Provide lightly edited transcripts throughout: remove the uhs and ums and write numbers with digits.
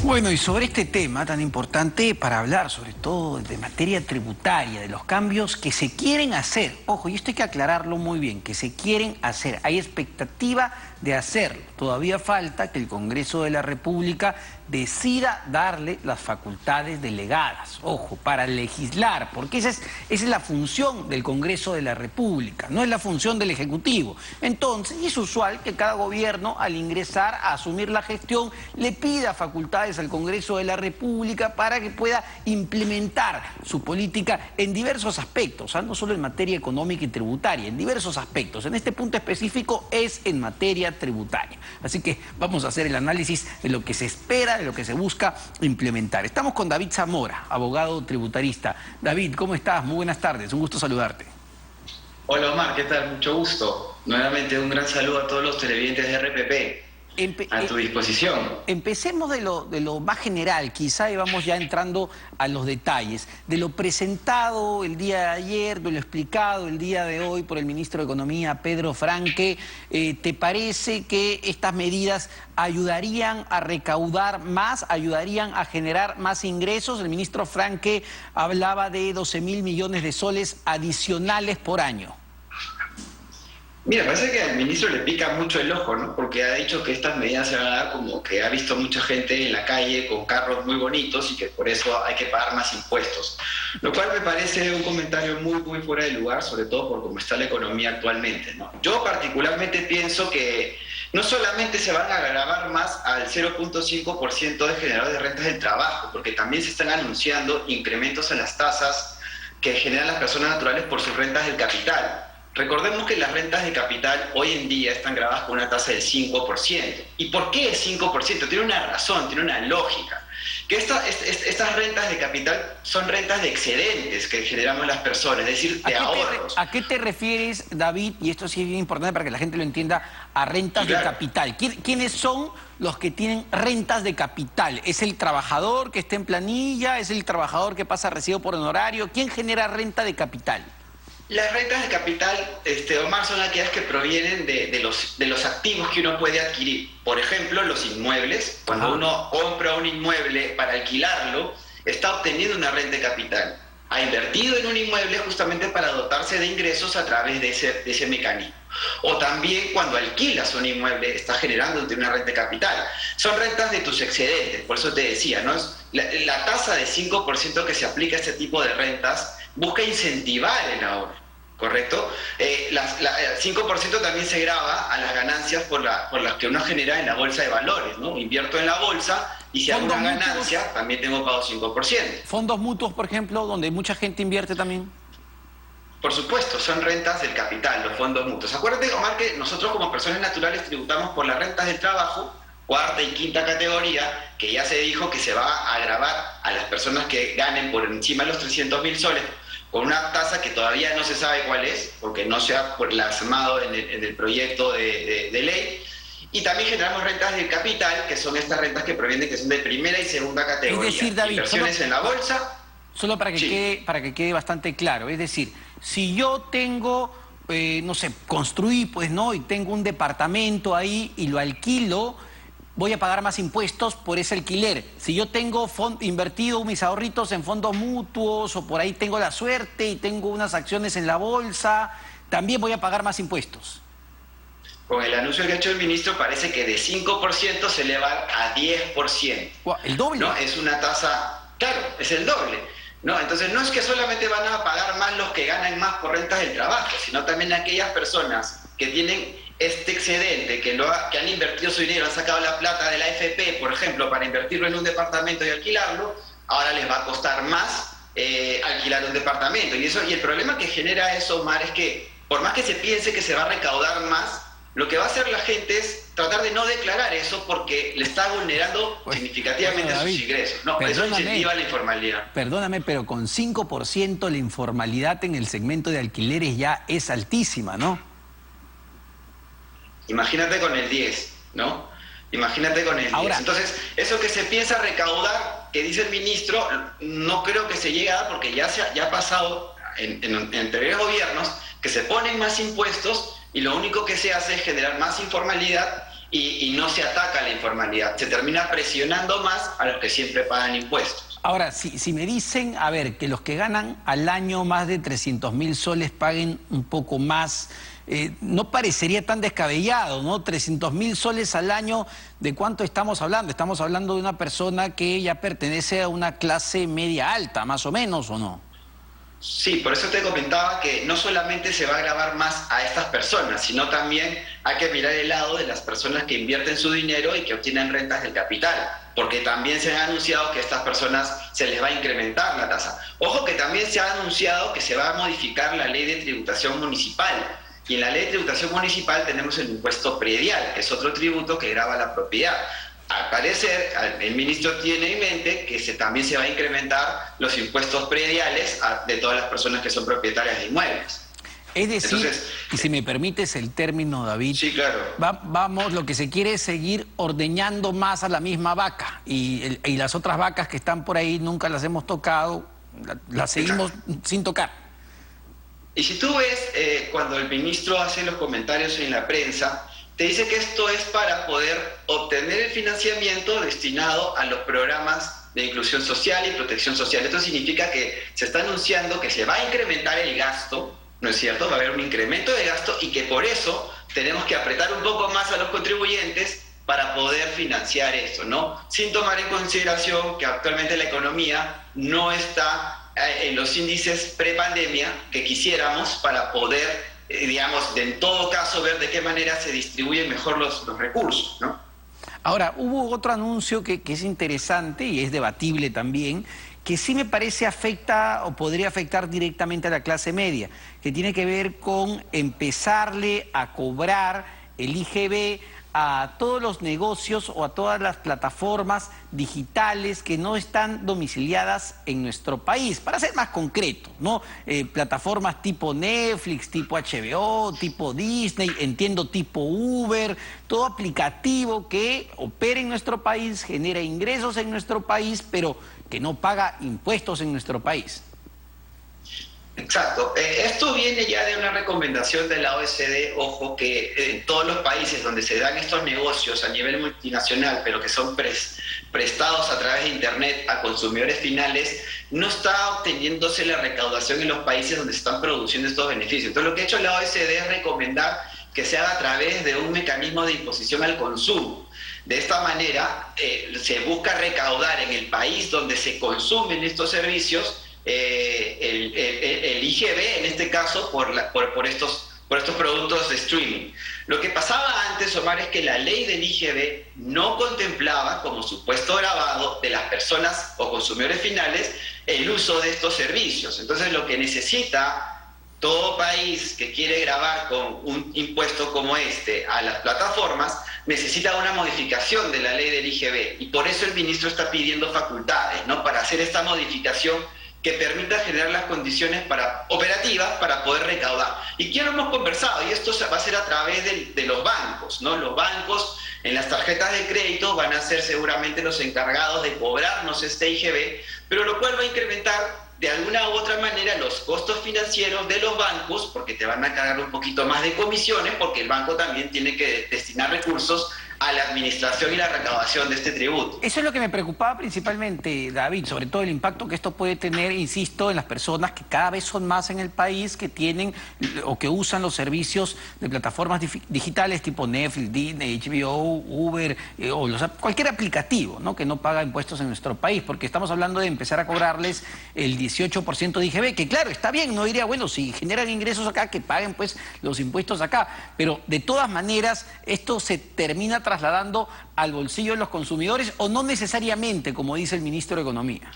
Bueno, y sobre este tema tan importante para hablar, sobre todo de materia tributaria, de los cambios que se quieren hacer. Ojo, y esto hay que aclararlo muy bien, que se quieren hacer. Hay expectativa de hacerlo. Todavía falta que el Congreso de la República decida darle las facultades delegadas. Ojo, para legislar, porque esa es la función del Congreso de la República, no es la función del Ejecutivo. Entonces, es usual que cada gobierno, al ingresar a asumir la gestión, le pida facultades al Congreso de la República para que pueda implementar su política en diversos aspectos, no solo en materia económica y tributaria, en diversos aspectos. En este punto específico es en materia tributaria. Así que vamos a hacer el análisis de lo que se espera, de lo que se busca implementar. Estamos con David Zamora, abogado tributarista. David, ¿cómo estás? Muy buenas tardes, un gusto saludarte. Hola Omar, ¿qué tal? Mucho gusto. Nuevamente un gran saludo a todos los televidentes de RPP. A tu disposición. Empecemos de lo más general, quizá, y vamos ya entrando a los detalles. De lo presentado el día de ayer, de lo explicado el día de hoy por el ministro de Economía, Pedro Franque, ¿te parece que estas medidas ayudarían a recaudar más, ayudarían a generar más ingresos? El ministro Franque hablaba de 12.000 millones de soles adicionales por año. Mira, parece que al ministro le pica mucho el ojo, ¿no? Porque ha dicho que estas medidas se van a dar como que ha visto mucha gente en la calle con carros muy bonitos y que por eso hay que pagar más impuestos. Lo cual me parece un comentario muy fuera de lugar, sobre todo por cómo está la economía actualmente, ¿no? Yo particularmente pienso que no solamente se van a agravar más al 0.5% de generadores de rentas del trabajo, porque también se están anunciando incrementos en las tasas que generan las personas naturales por sus rentas del capital. Recordemos que las rentas de capital hoy en día están grabadas con una tasa del 5%. ¿Y por qué el 5%? Tiene una razón, tiene una lógica. Que estas rentas de capital son rentas de excedentes que generamos las personas, es decir, de ahorros. ¿A qué te refieres, David? Y esto sí es bien importante para que la gente lo entienda, a rentas de capital. ¿Quiénes son los que tienen rentas de capital? ¿Es el trabajador que está en planilla? ¿Es el trabajador que pasa recibo por honorario? ¿Quién genera renta de capital? Las rentas de capital, Omar, son aquellas que provienen de los activos que uno puede adquirir. Por ejemplo, los inmuebles. Cuando uno compra un inmueble para alquilarlo, está obteniendo una renta de capital. Ha invertido en un inmueble justamente para dotarse de ingresos a través de ese mecanismo. O también cuando alquilas un inmueble, está generando una renta de capital. Son rentas de tus excedentes, por eso te decía, ¿no? La tasa de 5% que se aplica a este tipo de rentas busca incentivar el ahorro, ¿correcto? El 5% también se grava a las ganancias por las que uno genera en la bolsa de valores, ¿no? Invierto en la bolsa y si hago una ganancia, también tengo pago 5%. ¿Fondos mutuos, por ejemplo, donde mucha gente invierte también? Por supuesto, son rentas del capital, los fondos mutuos. Acuérdate, Omar, que nosotros como personas naturales tributamos por las rentas del trabajo, cuarta y quinta categoría, que ya se dijo que se va a gravar a las personas que ganen por encima de los 300.000 soles, con una tasa que todavía no se sabe cuál es, porque no se ha plasmado en el proyecto de ley. Y también generamos rentas del capital, que son estas rentas que provienen, que son de primera y segunda categoría. Es decir, David, inversiones en la bolsa. Solo para que quede bastante claro, es decir, si yo tengo, no sé, construí, pues, ¿no? Y tengo un departamento ahí y lo alquilo, voy a pagar más impuestos por ese alquiler. Si yo tengo invertido mis ahorritos en fondos mutuos o por ahí tengo la suerte y tengo unas acciones en la bolsa, también voy a pagar más impuestos. Con el anuncio que ha hecho el ministro parece que de 5% se eleva a 10%. ¿El doble? ¿No? Es una tasa, claro, es el doble. ¿No? Entonces no es que solamente van a pagar más los que ganan más por rentas del trabajo, sino también aquellas personas que tienen este excedente, que han invertido su dinero, han sacado la plata de la AFP, por ejemplo, para invertirlo en un departamento y alquilarlo, ahora les va a costar más alquilar un departamento. Y el problema que genera eso, Omar, es que por más que se piense que se va a recaudar más, lo que va a hacer la gente es tratar de no declarar eso porque le está vulnerando significativamente David, sus ingresos. No, eso incentiva la informalidad. Perdóname, pero con 5% la informalidad en el segmento de alquileres ya es altísima, ¿no? Imagínate con el 10, ¿no? Imagínate con el 10. Entonces, eso que se piensa recaudar, que dice el ministro, no creo que se llegue a dar porque ya ha pasado en anteriores gobiernos que se ponen más impuestos y lo único que se hace es generar más informalidad y no se ataca la informalidad. Se termina presionando más a los que siempre pagan impuestos. Ahora, si me dicen, a ver, que los que ganan al año más de 300.000 soles paguen un poco más, no parecería tan descabellado, ¿no? 300.000 soles al año, ¿de cuánto estamos hablando? Estamos hablando de una persona que ya pertenece a una clase media alta, más o menos, ¿o no? Sí, por eso te comentaba que no solamente se va a gravar más a estas personas, sino también hay que mirar el lado de las personas que invierten su dinero y que obtienen rentas del capital, porque también se ha anunciado que a estas personas se les va a incrementar la tasa. Ojo que también se ha anunciado que se va a modificar la ley de tributación municipal, y en la ley de tributación municipal tenemos el impuesto predial, que es otro tributo que grava la propiedad. Al parecer, el ministro tiene en mente que también se va a incrementar los impuestos prediales de todas las personas que son propietarias de inmuebles. Es decir, entonces, y si me permites el término, David, sí, claro. Vamos, lo que se quiere es seguir ordeñando más a la misma vaca, y las otras vacas que están por ahí nunca las hemos tocado, las seguimos sin tocar. Y si tú ves cuando el ministro hace los comentarios en la prensa, te dice que esto es para poder obtener el financiamiento destinado a los programas de inclusión social y protección social. Esto significa que se está anunciando que se va a incrementar el gasto, ¿no es cierto? Va a haber un incremento de gasto y que por eso tenemos que apretar un poco más a los contribuyentes para poder financiar esto, ¿no? Sin tomar en consideración que actualmente la economía no está en los índices prepandemia que quisiéramos para poder digamos, en todo caso, ver de qué manera se distribuyen mejor los recursos, ¿no? Ahora, hubo otro anuncio que es interesante y es debatible también, que sí me parece afecta o podría afectar directamente a la clase media, que tiene que ver con empezarle a cobrar el IGB a todos los negocios o a todas las plataformas digitales que no están domiciliadas en nuestro país. Para ser más concreto, ¿no? Plataformas tipo Netflix, tipo HBO, tipo Disney, entiendo tipo Uber, todo aplicativo que opera en nuestro país, genera ingresos en nuestro país, pero que no paga impuestos en nuestro país. Exacto. Esto viene ya de una recomendación de la OECD, ojo, que en todos los países donde se dan estos negocios a nivel multinacional, pero que son prestados a través de Internet a consumidores finales, no está obteniéndose la recaudación en los países donde se están produciendo estos beneficios. Entonces lo que ha hecho la OECD es recomendar que se haga a través de un mecanismo de imposición al consumo. De esta manera se busca recaudar en el país donde se consumen estos servicios el IGB, en este caso, por estos productos de streaming. Lo que pasaba antes, Omar, es que la ley del IGB no contemplaba como supuesto grabado de las personas o consumidores finales el uso de estos servicios. Entonces, lo que necesita todo país que quiere grabar con un impuesto como este a las plataformas, necesita una modificación de la ley del IGB. Y por eso el ministro está pidiendo facultades, ¿no?, para hacer esta modificación que permita generar las condiciones operativas para poder recaudar. Y ya lo hemos conversado, y esto va a ser a través de los bancos, ¿no? Los bancos en las tarjetas de crédito van a ser seguramente los encargados de cobrarnos este IGB, pero lo cual va a incrementar de alguna u otra manera los costos financieros de los bancos, porque te van a cargar un poquito más de comisiones, porque el banco también tiene que destinar recursos a la administración y la recaudación de este tributo. Eso es lo que me preocupaba principalmente, David, sobre todo el impacto que esto puede tener, insisto, en las personas que cada vez son más en el país, que tienen o que usan los servicios de plataformas digitales tipo Netflix, Disney, HBO, Uber, o cualquier aplicativo, ¿no?, que no paga impuestos en nuestro país, porque estamos hablando de empezar a cobrarles el 18% de IGB, que claro, está bien, no diría, bueno, si generan ingresos acá, que paguen pues los impuestos acá, pero de todas maneras esto se termina trasladando al bolsillo de los consumidores, o no necesariamente, como dice el ministro de Economía.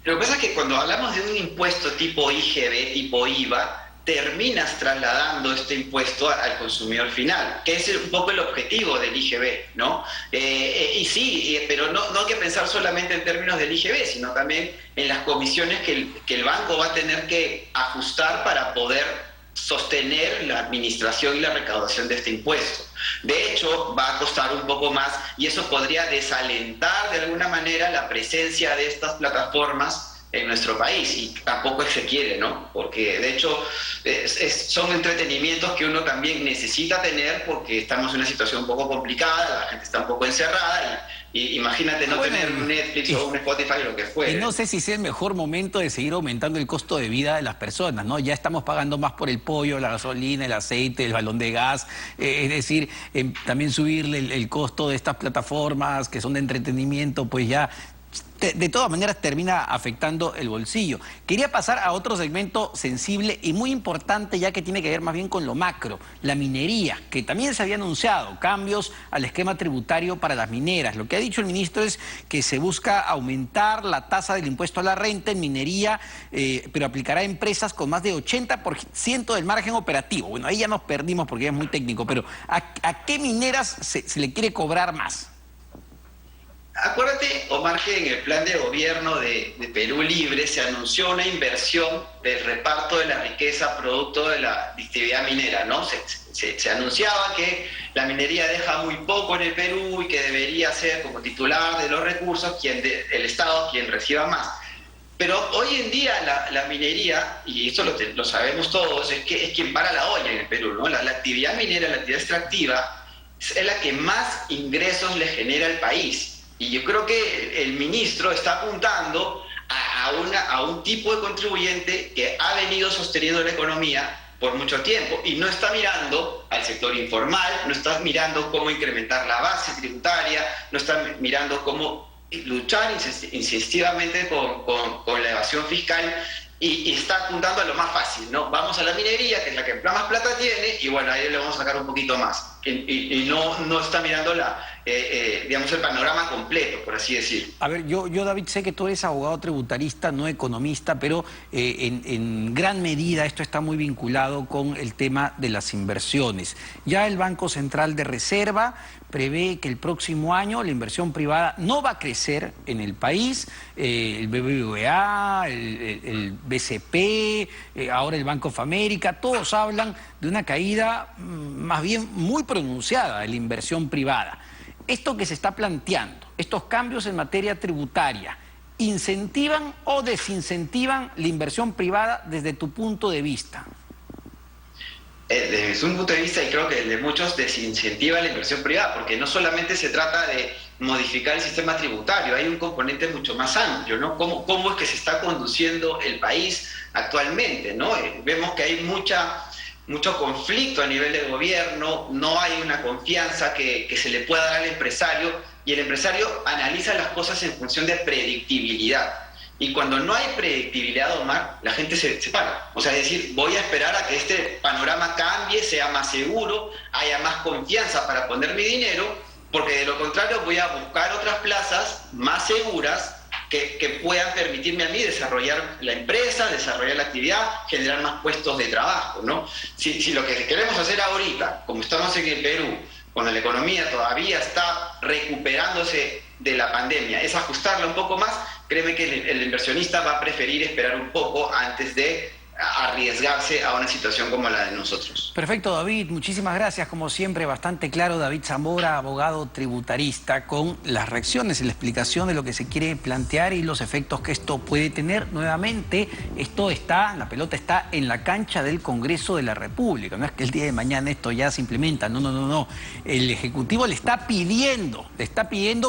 Lo que pasa es que cuando hablamos de un impuesto tipo IGB, tipo IVA, terminas trasladando este impuesto al consumidor final, que es un poco el objetivo del IGB, ¿no? Y sí, pero no hay que pensar solamente en términos del IGB, sino también en las comisiones que el banco va a tener que ajustar para poder sostener la administración y la recaudación de este impuesto. De hecho, va a costar un poco más y eso podría desalentar de alguna manera la presencia de estas plataformas en nuestro país, y tampoco se quiere, ¿no? Porque de hecho son entretenimientos que uno también necesita tener porque estamos en una situación un poco complicada, la gente está un poco encerrada y imagínate no tener un Netflix o un Spotify o lo que fuere. Y no sé si sea el mejor momento de seguir aumentando el costo de vida de las personas, ¿no? Ya estamos pagando más por el pollo, la gasolina, el aceite, el balón de gas, es decir, también subirle el costo de estas plataformas que son de entretenimiento, pues ya de todas maneras termina afectando el bolsillo. Quería pasar a otro segmento sensible y muy importante, ya que tiene que ver más bien con lo macro, la minería, que también se había anunciado cambios al esquema tributario para las mineras. Lo que ha dicho el ministro es que se busca aumentar la tasa del impuesto a la renta en minería, pero aplicará a empresas con más de 80% del margen operativo. Bueno, ahí ya nos perdimos porque ya es muy técnico, pero ¿a qué mineras se le quiere cobrar más? Acuérdate, Omar, que en el plan de gobierno de Perú Libre se anunció una inversión del reparto de la riqueza producto de la actividad minera, ¿no? Se anunciaba que la minería deja muy poco en el Perú y que debería ser como titular de los recursos el Estado quien reciba más. Pero hoy en día la minería, y esto lo sabemos todos, es quien para la olla en el Perú, ¿no? La actividad minera, la actividad extractiva, es la que más ingresos le genera al país. Y yo creo que el ministro está apuntando a un tipo de contribuyente que ha venido sosteniendo la economía por mucho tiempo y no está mirando al sector informal, no está mirando cómo incrementar la base tributaria, no está mirando cómo luchar insistivamente con la evasión fiscal y está apuntando a lo más fácil, ¿no? Vamos a la minería, que es la que más plata tiene, y bueno, ahí le vamos a sacar un poquito más. Y no está mirando digamos, el panorama completo, por así decir. A ver, yo David, sé que tú eres abogado tributarista, no economista, pero en gran medida esto está muy vinculado con el tema de las inversiones. Ya el Banco Central de Reserva prevé que el próximo año la inversión privada no va a crecer en el país. El BBVA, el BCP, ahora el Banco of America, todos hablan de una caída más bien muy pronunciada de la inversión privada. Esto que se está planteando, estos cambios en materia tributaria, ¿incentivan o desincentivan la inversión privada desde tu punto de vista? Desde un punto de vista, y creo que de muchos, desincentiva la inversión privada, porque no solamente se trata de modificar el sistema tributario, hay un componente mucho más amplio, ¿no? ¿Cómo es que se está conduciendo el país actualmente, ¿no? Vemos que hay mucho conflicto a nivel de gobierno, no hay una confianza que se le pueda dar al empresario, y el empresario analiza las cosas en función de predictibilidad. Y cuando no hay predictibilidad, Omar, la gente se para. O sea, es decir, voy a esperar a que este panorama cambie, sea más seguro, haya más confianza para poner mi dinero, porque de lo contrario voy a buscar otras plazas más seguras que puedan permitirme a mí desarrollar la empresa, desarrollar la actividad, generar más puestos de trabajo, ¿no? Si lo que queremos hacer ahorita, como estamos en el Perú, cuando la economía todavía está recuperándose de la pandemia, es ajustarla un poco más, créeme que el inversionista va a preferir esperar un poco antes de arriesgarse a una situación como la de nosotros. Perfecto, David, muchísimas gracias. Como siempre, bastante claro, David Zamora, abogado tributarista, con las reacciones y la explicación de lo que se quiere plantear y los efectos que esto puede tener. Nuevamente, la pelota está en la cancha del Congreso de la República. No es que el día de mañana esto ya se implementa, no. El Ejecutivo le está pidiendo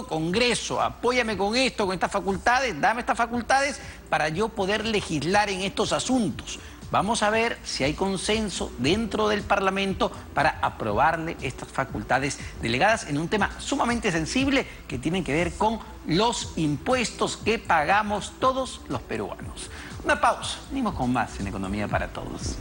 Congreso, apóyame con esto, con estas facultades, dame estas facultades para yo poder legislar en estos asuntos. Vamos a ver si hay consenso dentro del Parlamento para aprobarle estas facultades delegadas en un tema sumamente sensible que tiene que ver con los impuestos que pagamos todos los peruanos. Una pausa, venimos con más en Economía para Todos.